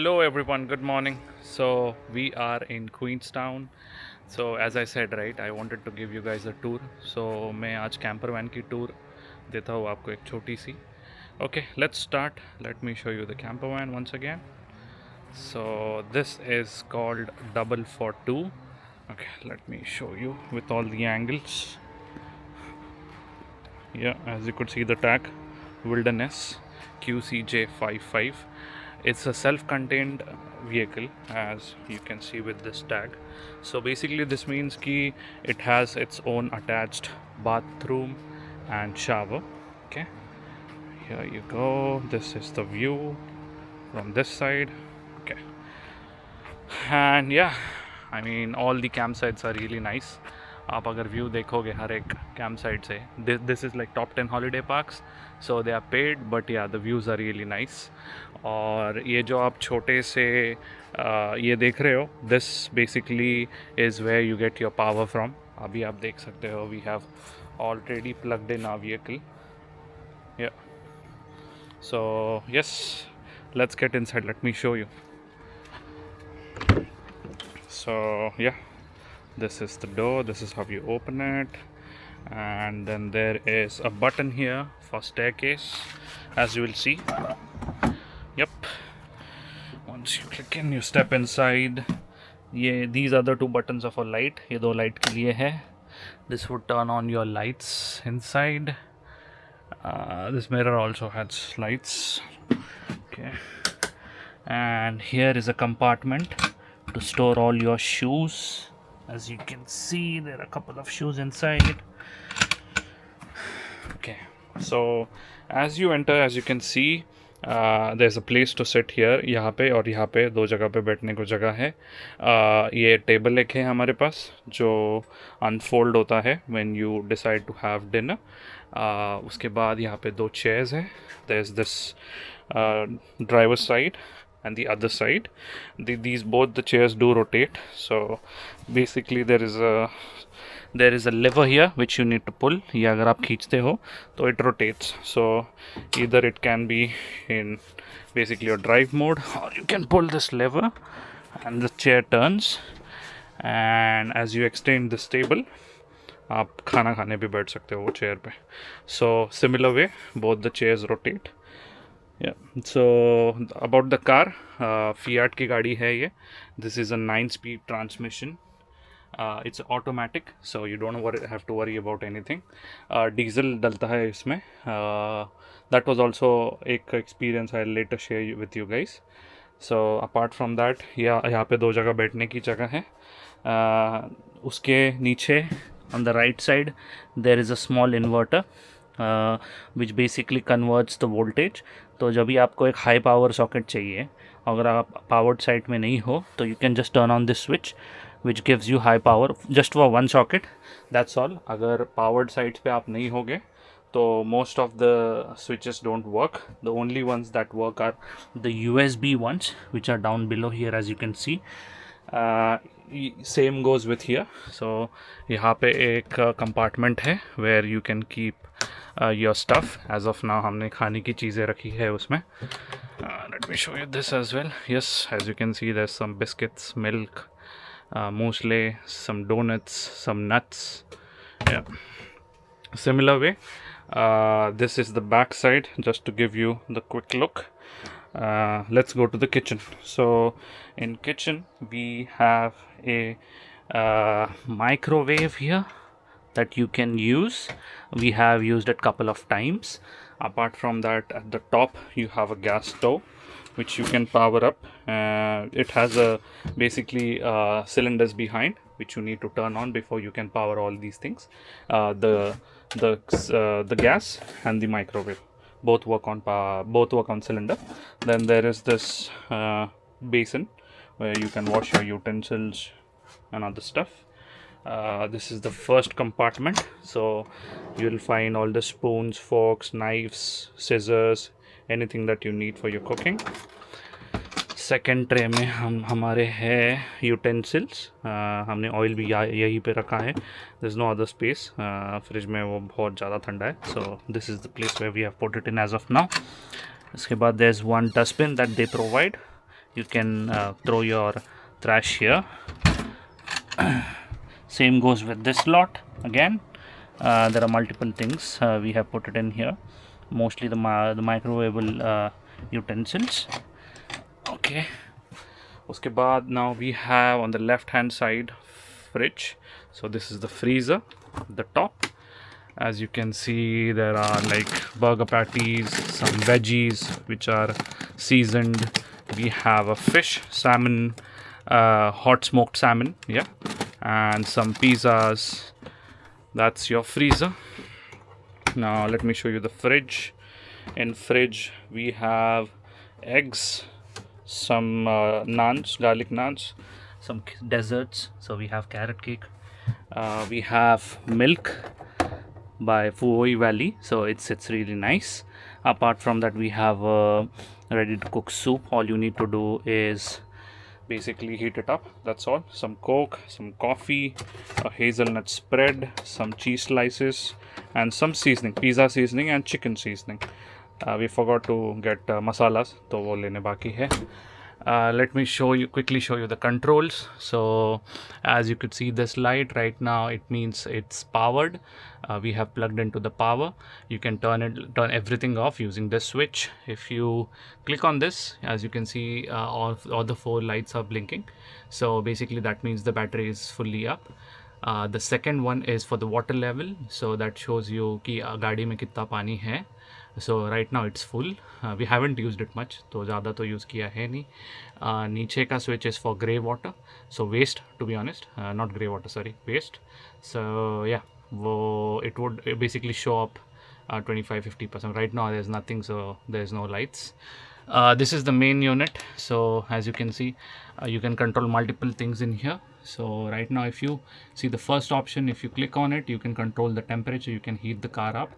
Hello everyone, good morning. So we are in Queenstown. So as I said, right, I wanted to give you guys a tour. So मैं आज campervan की tour देता हूँ आपको एक छोटी सी. Okay, let's start. Let me show you the campervan once again. So this is called Double for Two. Okay, let me show you with all the angles. Yeah, as you could see the tag, Wilderness QCJ55. It's a self-contained vehicle, as you can see with this tag. So basically this means ki it has its own attached bathroom and shower. Okay, here you go. This is the view from this side. Okay, and yeah, I mean all the campsites are really nice. आप अगर view देखोगे हर एक camp site से, this is like top 10 holiday parks, so they are paid but yeah the views are really nice. और ये जो आप छोटे से ये देख रहे हो, this basically is where you get your power from. अभी आप देख सकते हो we have already plugged in our vehicle. Yeah so yes, let's get inside, let me show you. So yeah, this is the door, this is how you open it, and then there is a button here for staircase, as you will see. Yep, once you click in, you step inside. These are the two buttons of a light. ये दो light के लिए है. This would turn on your lights inside. This mirror also has lights. Okay, and here is a compartment to store all your shoes. As you can see, there are a couple of shoes inside. Okay, so as you enter, as you can see, there's a place to sit here. यहाँ पे और यहाँ पे दो जगह पे बैठने को जगह है. ये टेबल एक है हमारे पास जो अनफोल्ड होता है when you decide to have dinner. उसके बाद यहाँ पे दो chairs है. There's this driver's side and the other side. These both the chairs do rotate. So basically there is a lever here which you need to pull. ये अगर आप खींचते हो तो it rotates. So either it can be in basically your drive mode, or you can pull this lever and the chair turns. And as you extend this table, आप खाना खाने भी बैठ सकते हो वो चेयर पे. So similar way, both the chairs rotate. Yeah, so about the car, Fiat की गाड़ी है ये. This is a 9-speed transmission. It's automatic, so you don't have to worry about anything. Diesel डलता है इसमें. That was also एक experience I'll later share with you guys. So apart from that, यहाँ पे दो जगह बैठने की जगह है. उसके नीचे on the right side there is a small inverter which basically converts the voltage. तो जब भी आपको एक हाई पावर सॉकेट चाहिए, अगर आप पावर्ड साइट में नहीं हो तो you can just turn on this switch which gives you high power just for one socket, that's all. अगर पावर्ड साइट्स पे आप नहीं होगे तो most of the switches don't work. The only ones that work are the USB ones which are down below here, as you can see. Same goes with here. So यहाँ पे एक compartment है where you can keep your stuff. As of now हमने खाने की चीज़ें रखी है उसमें. Let me show you this as well. Yes, as you can see there's some biscuits, milk, muesli, some donuts, some nuts. Yeah, similar way. This is the back side, just to give you the quick look. Let's go to the kitchen. So in kitchen we have a microwave here that you can use. We have used it couple of times. Apart from that, at the top you have a gas stove which you can power up. It has a basically cylinders behind which you need to turn on before you can power all these things. The gas and the microwave both work on cylinder. Then there is this basin where you can wash your utensils and other stuff. This is the first compartment, so you'll find all the spoons, forks, knives, scissors, anything that you need for your cooking. Second tray में हमारे है utensils. हमने oil भी यहीं पे रखा है. There is no other space. Fridge में वो बहुत ज़्यादा ठंडा है. So this is the place where we have put it in as of now. इसके बाद there is one dustbin that they provide. you can throw your trash here. Same goes with this slot again. There are multiple things we have put it in here, mostly the microwavable utensils. Okay, uske baad now we have on the left hand side fridge. So this is the freezer, the top. As you can see, there are like burger patties, some veggies which are seasoned. We have a fish, salmon, hot smoked salmon, yeah, and some pizzas. That's your freezer. Now let me show you the fridge. In fridge we have eggs, some naans, garlic naans, some desserts. So we have carrot cake. We have milk by Fuoi Valley, so it's really nice. Apart from that, we have a ready to cook soup. All you need to do is basically heat it up, that's all. Some coke, some coffee, a hazelnut spread, some cheese slices, and some seasoning, pizza seasoning and chicken seasoning. We forgot to get masalas, to wo lene baki hai. Let me quickly show you the controls. So as you could see this light right now, it means it's powered. We have plugged into the power. You can turn everything off using this switch. If you click on this, as you can see, all the 4 lights are blinking. So basically that means the battery is fully up. The second one is for the water level, so that shows you कि गाड़ी में कितना पानी है. So right now it's full. We haven't used it much, तो ज़्यादा तो use किया है नहीं. नीचे का switch is for grey water, so waste, to be honest, not grey water, sorry, waste. So yeah, it would basically show up 25-50%. Right now there's nothing, so there's no lights. This is the main unit. So as you can see, you can control multiple things in here. So right now, if you see the first option, if you click on it, you can control the temperature. You can heat the car up,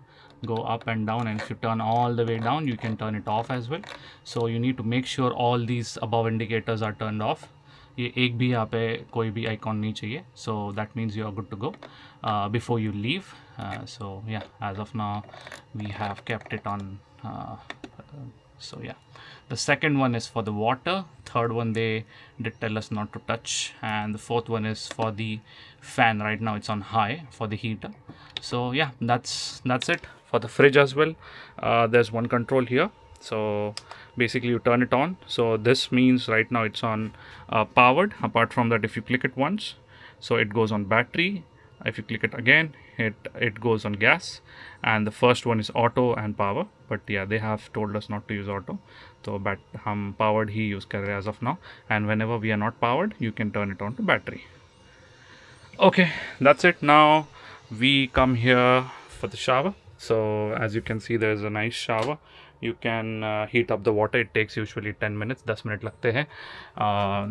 go up and down, and if you turn all the way down, you can turn it off as well. So you need to make sure all these above indicators are turned off. ये एक भी यहाँ पे कोई भी icon नहीं चाहिए. So that means you are good to go before you leave. So yeah, as of now, we have kept it on. So yeah, the second one is for the water. Third one they did tell us not to touch, and the fourth one is for the fan. Right now it's on high for the heater. So yeah, that's it for the fridge as well. There's one control here. So basically you turn it on. So this means right now it's on powered. Apart from that, if you click it once, so it goes on battery. If you click it again, it goes on gas. And the first one is auto and power, but yeah, they have told us not to use auto, so हम powered ही use कर रहे हैं as of now. And whenever we are not powered, you can turn it on to battery. Okay, that's it. Now we come here for the shower. So as you can see, there's a nice shower. You can heat up the water. It takes usually 10 minutes, 10 minute लगते हैं.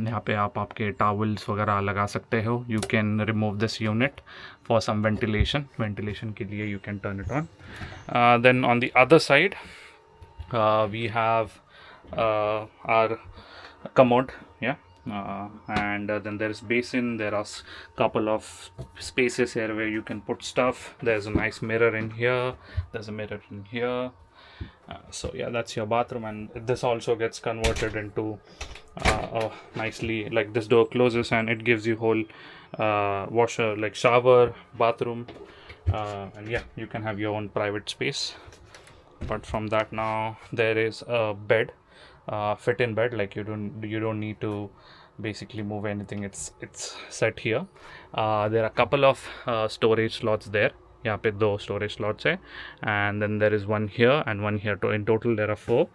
यहाँ पे आप आपके towels वगैरह लगा सकते हो. You can remove this unit for some ventilation के लिए you can turn it on. Then on the other side, we have our commode, yeah. And then there is basin. There are couple of spaces here where you can put stuff. There's a nice mirror in here. There's a mirror in here. So yeah, that's your bathroom, and this also gets converted into nicely, like this door closes and it gives you whole washer, like shower, bathroom, and yeah, you can have your own private space. Apart from that, now there is a bed, fit-in bed. Like you don't need to basically move anything. It's set here. There are a couple of storage slots there. यहाँ पे 2 storage slots है, and then there is one here and one here. In total there are 4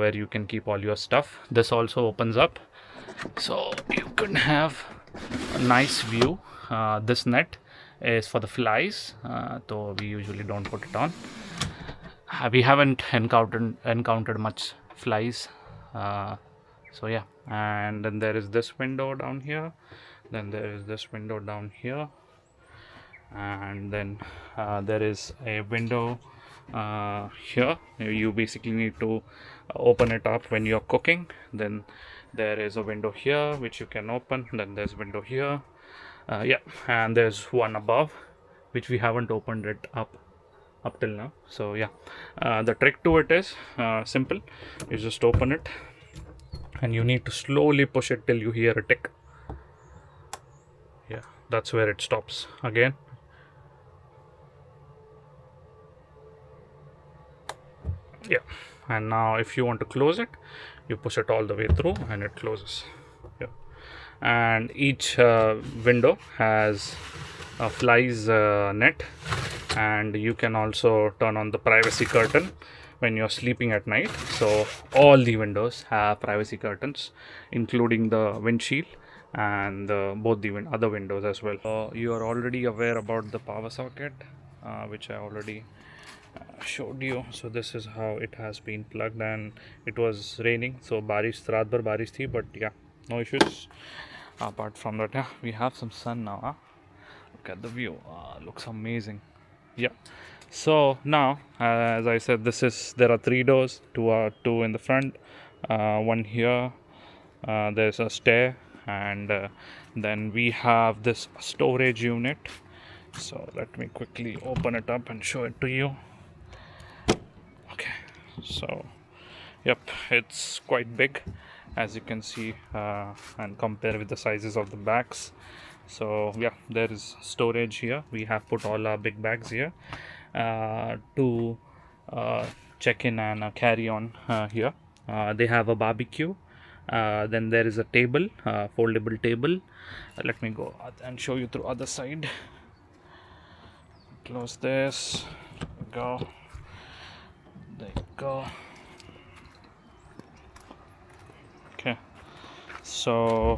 where you can keep all your stuff. This also opens up, so you can have a nice view. This net is for the flies, so we usually don't put it on. We haven't encountered much flies, so yeah. And then there is this window down here, then there is this window down here, and then there is a window here. You basically need to open it up when you're cooking. Then there is a window here which you can open. Then there's window here, yeah, and there's one above which we haven't opened it up till now. So yeah, the trick to it is simple. You just open it and you need to slowly push it till you hear a tick. Yeah, that's where it stops. Again, yeah, and now if you want to close it, you push it all the way through and it closes. Yeah, and each window has a flies net, and you can also turn on the privacy curtain when you're sleeping at night. So all the windows have privacy curtains, including the windshield and both the other windows as well. You are already aware about the power socket, which I already showed you. So this is how it has been plugged, and it was raining, so barish raat bhar barish thi, but yeah, no issues apart from that. Yeah, we have some sun now, huh? Look at the view, looks amazing. Yeah, so now as I said, there are 3 doors, two in the front, one here, there's a stair, and then we have this storage unit. So let me quickly open it up and show it to you. Okay, so yep, it's quite big, as you can see, and compare with the sizes of the bags. So yeah, there is storage here. We have put all our big bags here to check in and carry on here. They have a barbecue. Then there is a table, foldable table. Let me go and show you through other side. Close this. Go. There you go. Okay, so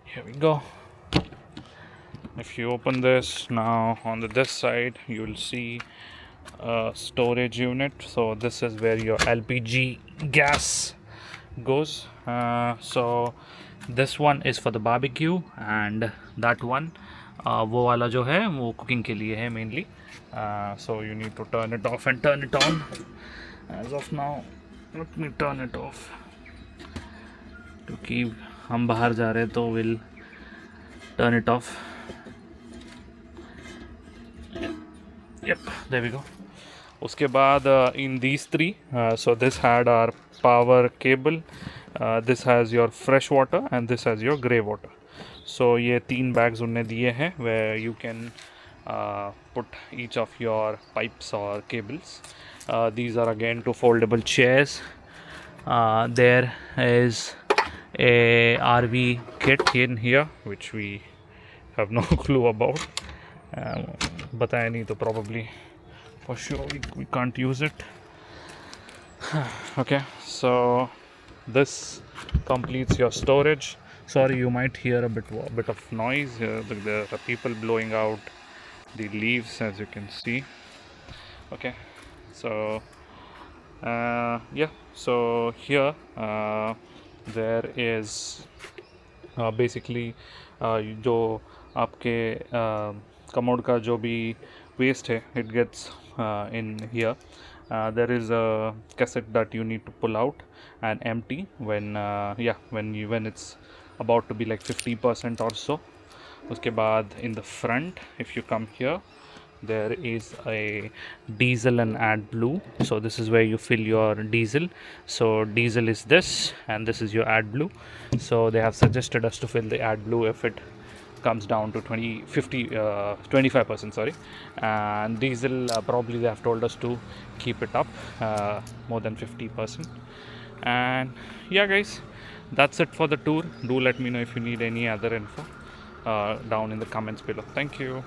here we go. If you open this now, on this side you will see a storage unit. So this is where your LPG gas goes. So this one is for the barbecue, and that one वो वाला जो है वो cooking के लिए है mainly. So you need to turn it off and turn it on. As of now, let me turn it off, क्योंकि हम बाहर जा रहे हैं तो we'll turn it off. Yep, there we go. उसके बाद in these three, so this had our power cable, this has your fresh water, and this has your grey water. So ये 3 bags उन्होंने दिए हैं where you can put each of your pipes or cables. These are again 2 foldable chairs. There is a RV kit in here which we have no clue about. बताया नहीं तो probably for sure we can't use it. Okay, so this completes your storage. Sorry, you might hear a bit of noise. There are people blowing out the leaves, as you can see. Okay, so yeah, so here there is basically जो आपके commode का जो भी waste है, it gets in here. There is a cassette that you need to pull out and empty when when it's about to be like 50% or so. उसके बाद in the front, if you come here, there is a diesel and AdBlue. So this is where you fill your diesel. So diesel is this, and this is your AdBlue. So they have suggested us to fill the AdBlue if it comes down to 25%, sorry, and diesel probably they have told us to keep it up more than 50%. And yeah guys, that's it for the tour. Do let me know if you need any other info down in the comments below. Thank you.